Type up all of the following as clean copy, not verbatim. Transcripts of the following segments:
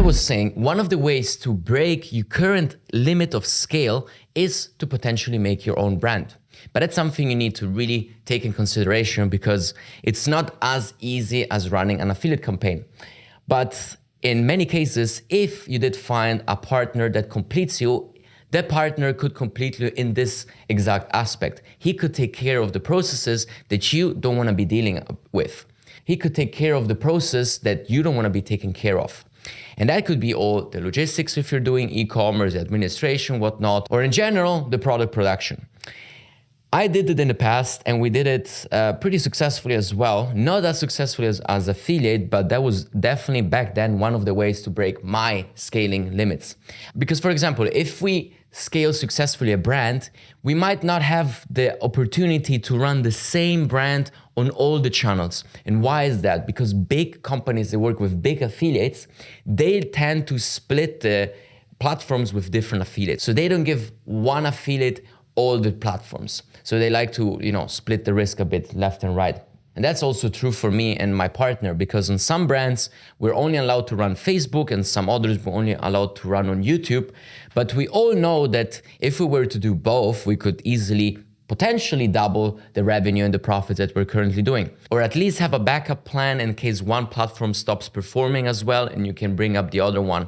I was saying, one of the ways to break your current limit of scale is to potentially make your own brand. But that's something you need to really take in consideration because it's not as easy as running an affiliate campaign. But in many cases, if you did find a partner that completes you, that partner could complete you in this exact aspect. He could take care of the processes that you don't want to be dealing with. He could take care of the process that you don't want to be taken care of. And that could be all the logistics if you're doing e-commerce, administration, whatnot, or in general, the product production. I did it in the past and we did it pretty successfully as well. Not as successfully as affiliate, but that was definitely back then one of the ways to break my scaling limits. Because for example, if we scale successfully a brand, we might not have the opportunity to run the same brand on all the channels. And why is that? Because big companies that work with big affiliates, they tend to split the platforms with different affiliates. So they don't give one affiliate all the platforms. So they like to, split the risk a bit left and right. And that's also true for me and my partner, because on some brands, we're only allowed to run Facebook and some others we're only allowed to run on YouTube. But we all know that if we were to do both, we could easily potentially double the revenue and the profits that we're currently doing. Or at least have a backup plan in case one platform stops performing as well and you can bring up the other one.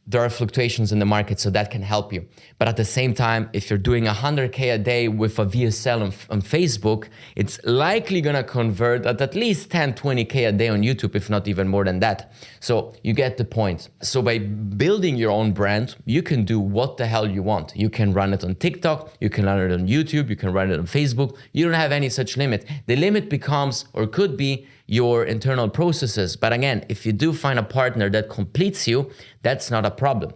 There are fluctuations in the market, so that can help you. But at the same time, if you're doing 100K a day with a VSL on Facebook, it's likely gonna convert at least 10, 20K a day on YouTube, if not even more than that. So you get the point. So by building your own brand, you can do what the hell you want. You can run it on TikTok, you can run it on YouTube, you can run it on Facebook. You don't have any such limit. The limit becomes, or could be, your internal processes. But again, if you do find a partner that completes you, that's not a problem.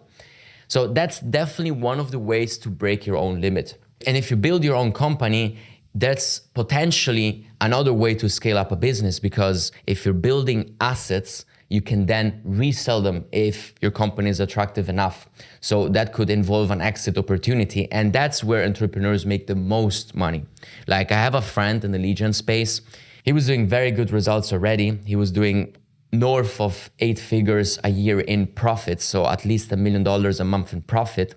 So that's definitely one of the ways to break your own limit. And if you build your own company, that's potentially another way to scale up a business, because if you're building assets, you can then resell them if your company is attractive enough. So that could involve an exit opportunity. And that's where entrepreneurs make the most money. Like I have a friend in the lead gen space. He was doing very good results already. He was doing north of 8 figures a year in profit, so at least $1 million a month in profit.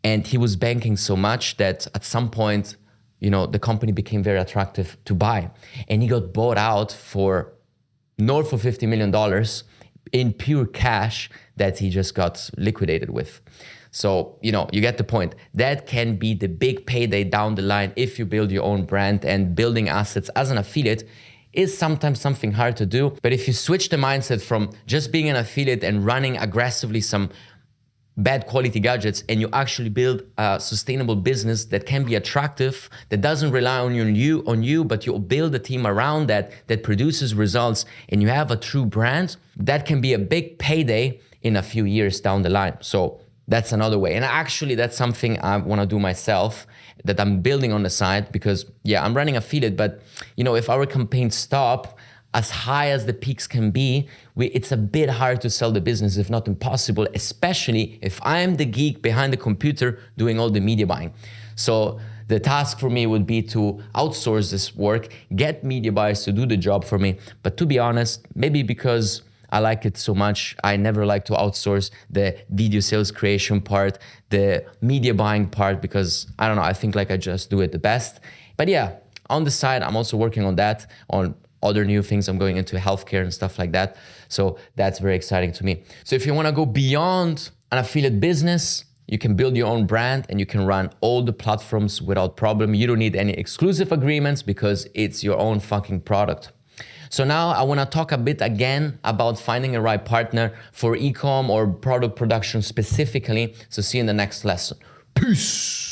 And he was banking so much that at some point, the company became very attractive to buy. And he got bought out for north of $50 million in pure cash that he just got liquidated with. So, you get the point. That can be the big payday down the line if you build your own brand, and building assets as an affiliate is sometimes something hard to do. But if you switch the mindset from just being an affiliate and running aggressively some bad quality gadgets, and you actually build a sustainable business that can be attractive, that doesn't rely on you, but you build a team around that produces results, and you have a true brand, that can be a big payday in a few years down the line. So that's another way. And actually, that's something I want to do myself, that I'm building on the side, because I'm running affiliate, but if our campaigns stop, as high as the peaks can be, it's a bit hard to sell the business, if not impossible, especially if I'm the geek behind the computer doing all the media buying. So the task for me would be to outsource this work, get media buyers to do the job for me. But to be honest, maybe because I like it so much, I never like to outsource the video sales creation part, the media buying part, because I don't know, I think like I just do it the best. But on the side, I'm also working on that, on other new things. I'm going into healthcare and stuff like that. So that's very exciting to me. So if you want to go beyond an affiliate business, you can build your own brand and you can run all the platforms without problem. You don't need any exclusive agreements because it's your own fucking product. So now I want to talk a bit again about finding a right partner for e-com or product production specifically. So see you in the next lesson. Peace.